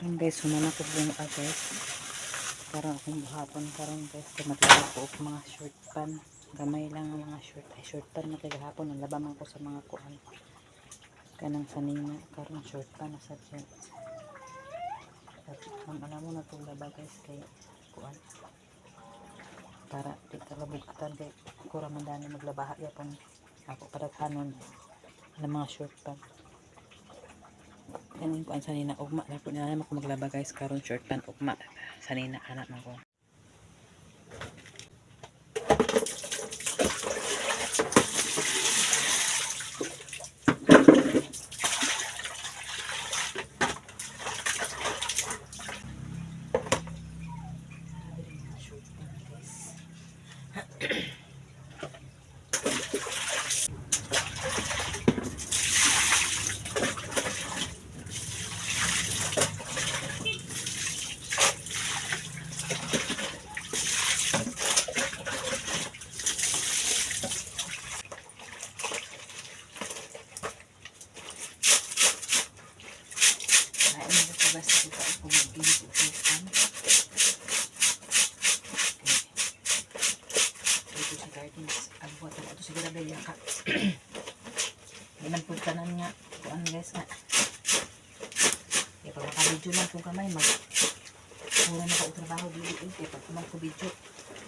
Ayan guys, sumana ko buong guys. Parang akong buhapon karon guys. Matlaga ko og mga short pan. Gamay lang ang mga short pan na kagahapon. Nalabaman ko sa mga kuan. Kanang sanina. Karon short pan na sa dyan. Alam mo na itong laba guys kay kuan. Para di kalabugatan kay kura mandani maglabaha yapon. Ako padaghanon ang mga short pan. Kanin ko ang sanina ugma na po nila ako maglaba guys karon short pan ugma sanina anak man ko. Basta kita ako mag-pinto sa ito sa gardens agbuat na ito sa garabaya ka inampod ka nan nga kuan guys nga kaya pag makabidyo lang kung kamay mura na ka trabaho dili kaya pag kumang ko video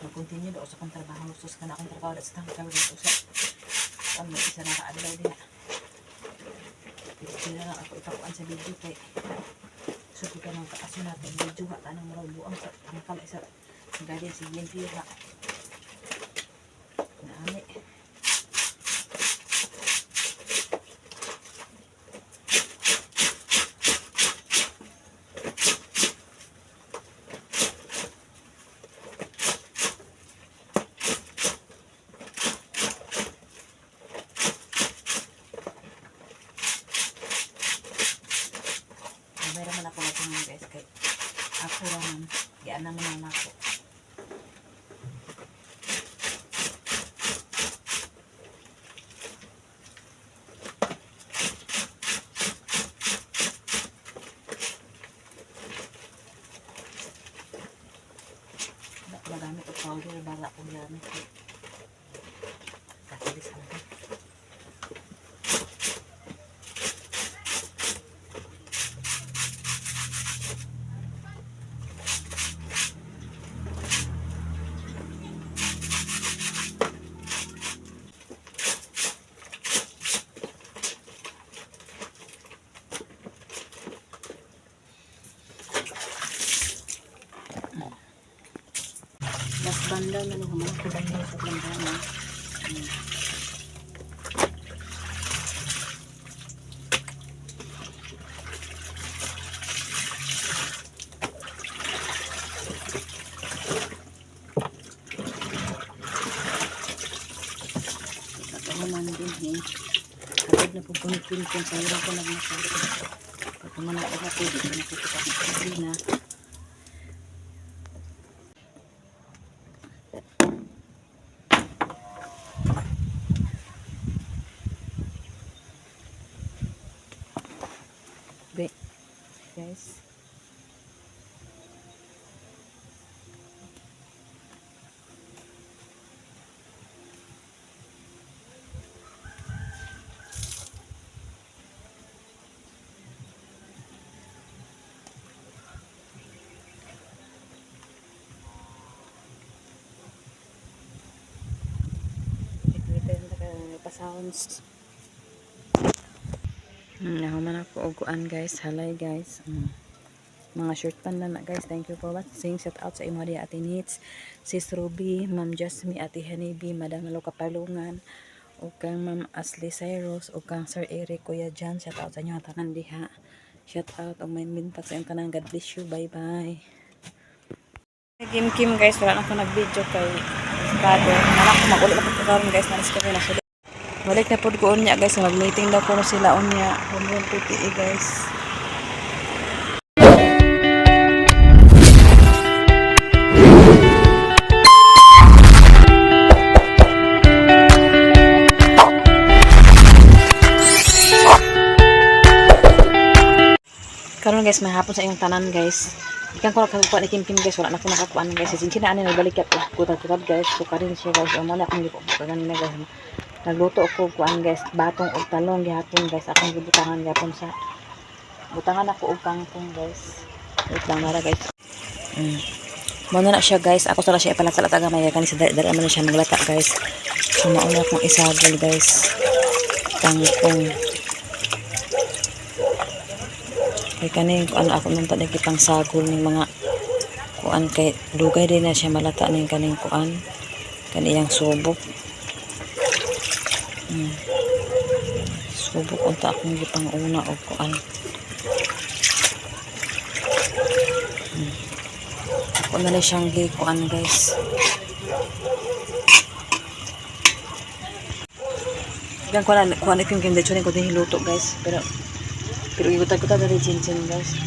mag-continue daw sa kong trabaho sus ka na akong trabaho at sa tangkar dito sa ang may isa na kaadlaw din sila lang ako itakuan sa video kay so kita nang kaaso natin video ha tanang maraw buang sa tangkal isa garden si BNP ha naami meron man ako natin guys kay ako naman yan naman ako magamit o powder bala kong gamit katilis lang mas banda na nung human ko dahil sa banda na kakaman din kapag na pupunipin kung sayro ko nagmasal pag kumanap ako pwede ko nakukutak na guys pa-sounds nahuman ako uguan guys halay guys mga short pan na guys. Thank you for watching. Shout out sa imo di Ate Nits, Sis Ruby, Ma'am Jasmine, Ate Hanibi, Madam Malo Kapalungan, o kang Ma'am Ashley Cyrus, o kang Sir Eric, Kuya Jan. Shout out sa inyo tanan diha. Shout out o main minpat sa inyo tanan. God bless you. Bye bye. Kim guys, wala na ako nag-video kay Kado. Wala ko mag-ulit na po karon guys. Nalis kami na sulit. Balik na po ko unya guys. Mag-meeting daw po na sila unya. Home PPE guys. karon guys, may hapon sa iyong tanan guys. Ikan ko nakakuha ni Kim Kim guys, wala na ko nakakuhaan guys. Sinsin na ani nagbalik at kutad-kutad guys. So karin siya guys. Amo na akong gipo kanina guys. Nagluto ako kuan guys, batong og talong gihapon guys. Akong gibutangan gihapon sa butangan ako og kangkong guys. Wait lang mara guys. Muna na siya guys. Ako sala siya ipalata-lata gamay kani sa dara man siya maglata guys. So mauna akong isagol guys. Kangkong. Kay kaning kuan ako nung tadi kitang sagol ning mga kuan kay dugay din na siya malata ning kaning kuan kaniyang subok. Subok unta akong gipang una og kuan. Ako na lang siyang kuan guys. Gan kuan Kim Kim dito ko din hiluto guys, pero ikutag-kutag dari cincin guys.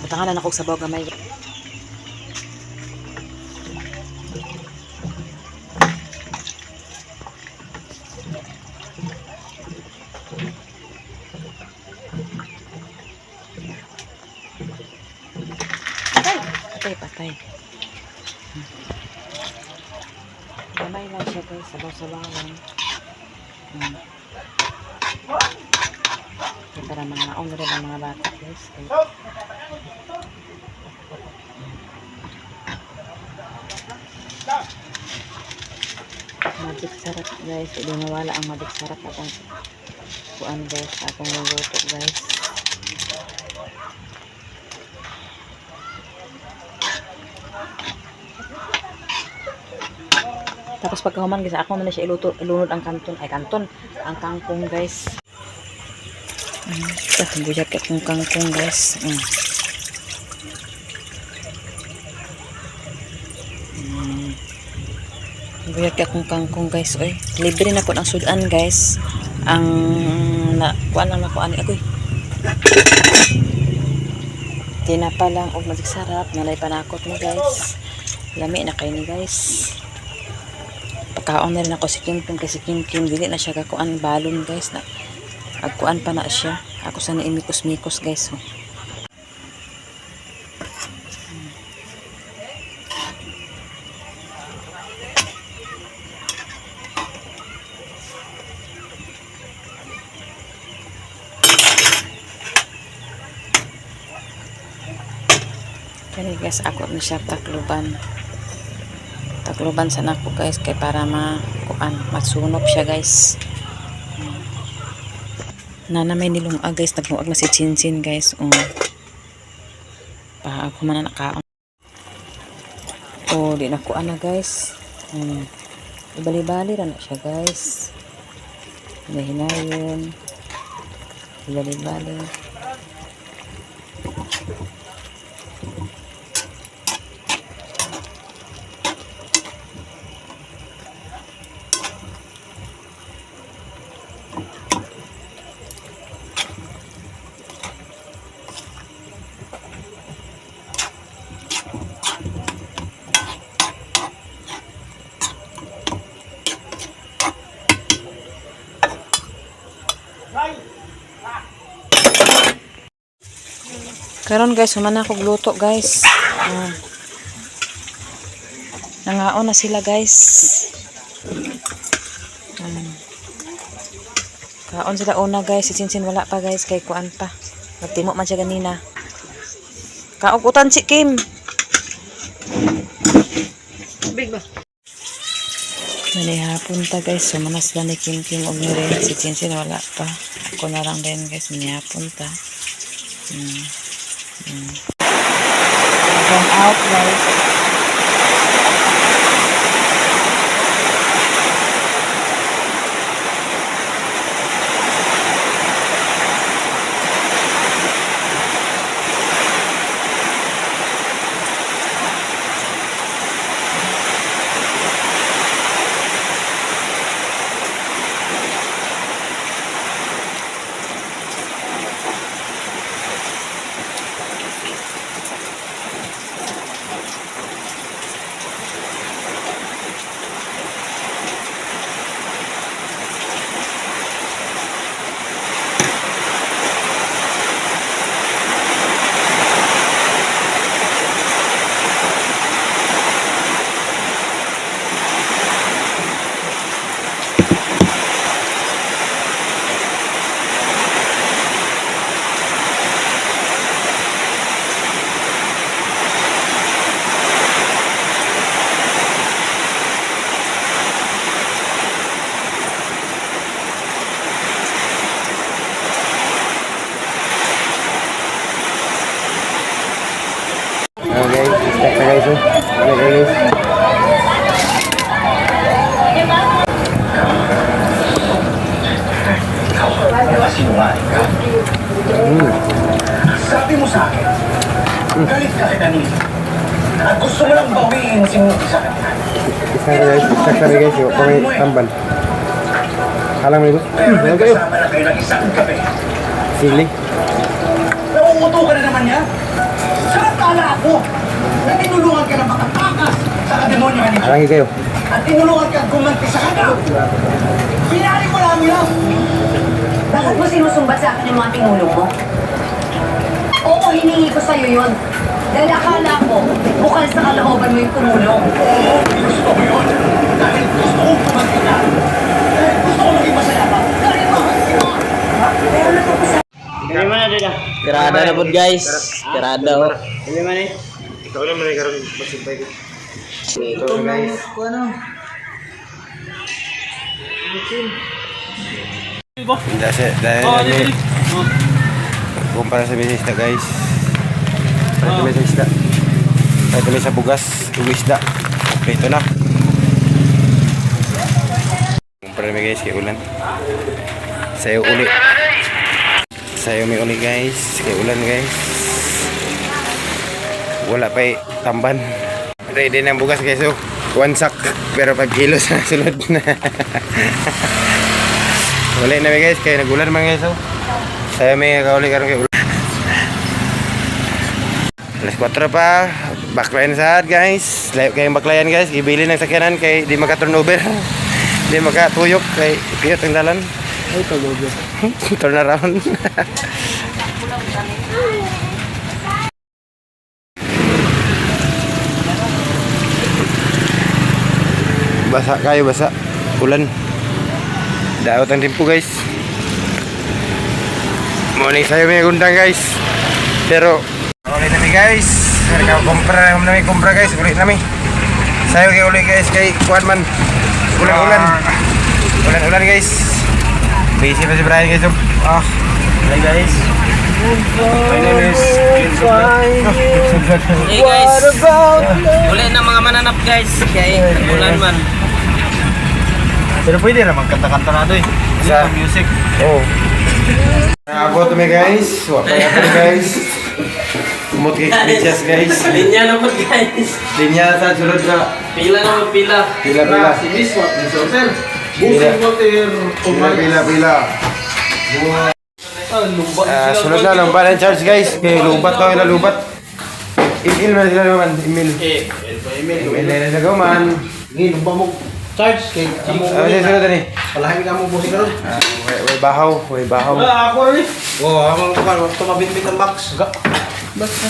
Butangan na ako sa sabaw gamay. Patay. Gamay lang siya guys, sabaw-sabawan. Para mga naon rin ang mga bata guys. Madik sarap guys. Hindi nawala ang madik sarap akong kuan guys. Akong luto guys. Tapos pagkahuman guys, ako na siya ilunod ang kanton, ang kangkong guys. Bujak akong kangkong guys. Bujak akong kangkong guys. Oy, libre na po ang sudan guys. Ang kuan lang nakuan ako. Tinapa lang og magic sarap, nalay panakot mo guys. Lami na kay ni guys. Pagkaon na rin ako si Kim Kim kasi Kim Kim dili na siya kakuan balon guys na agkuan pa na siya. Ako sa naimikos-mikos guys. Kani guys, ako na siya takluban sa nako guys kay para matsunop siya guys. Nana may nilunga guys, nagmuag na si Chinchin guys. Pa ako man nakaon. Di na ko ana guys. Ibali-bali ra na siya guys. Hinahin. Ibali-bali. Karon guys, humana ako gluto guys. Nangaon na sila guys. Kaon sila una guys, si Chinchin wala pa guys kay kuan pa. Nagtimo man siya ganina. Kaugutan si Kim. Big ba? Manihapon ta guys, sumana sila ni Kim Kim og ni rin. Si Chinchin wala pa. Ako na lang din guys, manihapon ta. Going out guys. Sabi mo sa akin, galit ka kay Danilo. At gusto mo lang bawiin si Muki sa kanya. Isa ka guys, yung pangay tambal. Alam mo ito? Pero nagkasama na kayo ng isang gabi. Sili. Nauuto ka na naman niya. Samantala ako, na tinulungan ka na makatakas sa kademonyo ni Alangi kayo. at tinulungan ka gumanti sa kanya. Pinali mo namin lang. Bakit mo sinusumbat sa akin yung mga tinulong mo? Oo, hiningi ko sa'yo yun. Dahil akala ko, bukal sa kalooban mo yung tumulong. Oo, gusto ko yun. Dahil gusto kong gumanti na. Dahil gusto ko maging masaya pa. Dahil mahal kita. Pero natapos sa... Tirada na po guys. Tirada oh. Ikaw naman ay karoon magsimpay ko. Ito guys. Dahil kumpara sa mga isda guys. Para kami sa isda. Para kami sa bugas. Isda. Ito na. Kumpara kami guys kay ulan. Sayo uli. Sayo may uli guys. Kay ulan guys. Wala pa tamban. Ready na ang bugas guys. So, 1 sack. Pero 5 kilos na sunod na. Uli na guys. Kaya nagulan naman guys. So, sayo may kauli karon kay ulan. Alas 4 pa, baklayan sa guys. Layo kayong baklayan guys. Ibili ng sakyanan kay di maka-turnover. Di maka-tuyok kay piyot ang dalan. Ay, turnover. Turn around. Basa kayo, basa. Ulan. Daot ang tempo guys. Morning sayo may gundang guys. Pero ulit namin guys. Nagkakumpra namin kumpra guys. Ulit namin. Sayo kay ulit guys kay kuwan man. Ulan-ulan. Ulan-ulan guys. Busy pa si Brian guys. Hi guys. My name is Hey guys, uli na mga mananap guys, kaya ulan man. Pero pwede naman kanta-kanta na ito eh. Sa music. Oo. Nakabot kami guys. Wapay ako guys. Umot kay Spicias guys. Linya na po guys. Linya sa sulod sa Pila na mo pila. pila-pila. Si Miss Wat, Miss Hotel. Pila-pila. Sunod na, lumbat ang charge guys. Okay, lumbat ko na lumbat. Email na sila naman, email. Email na sila man. Ngayon, lumba mo charge kay Ano siya sunod na ni? Palahin ka mo busi ka ron. Way bahaw, way bahaw. Ako rin. Oo, ako tumabit-bit ang box. Basta.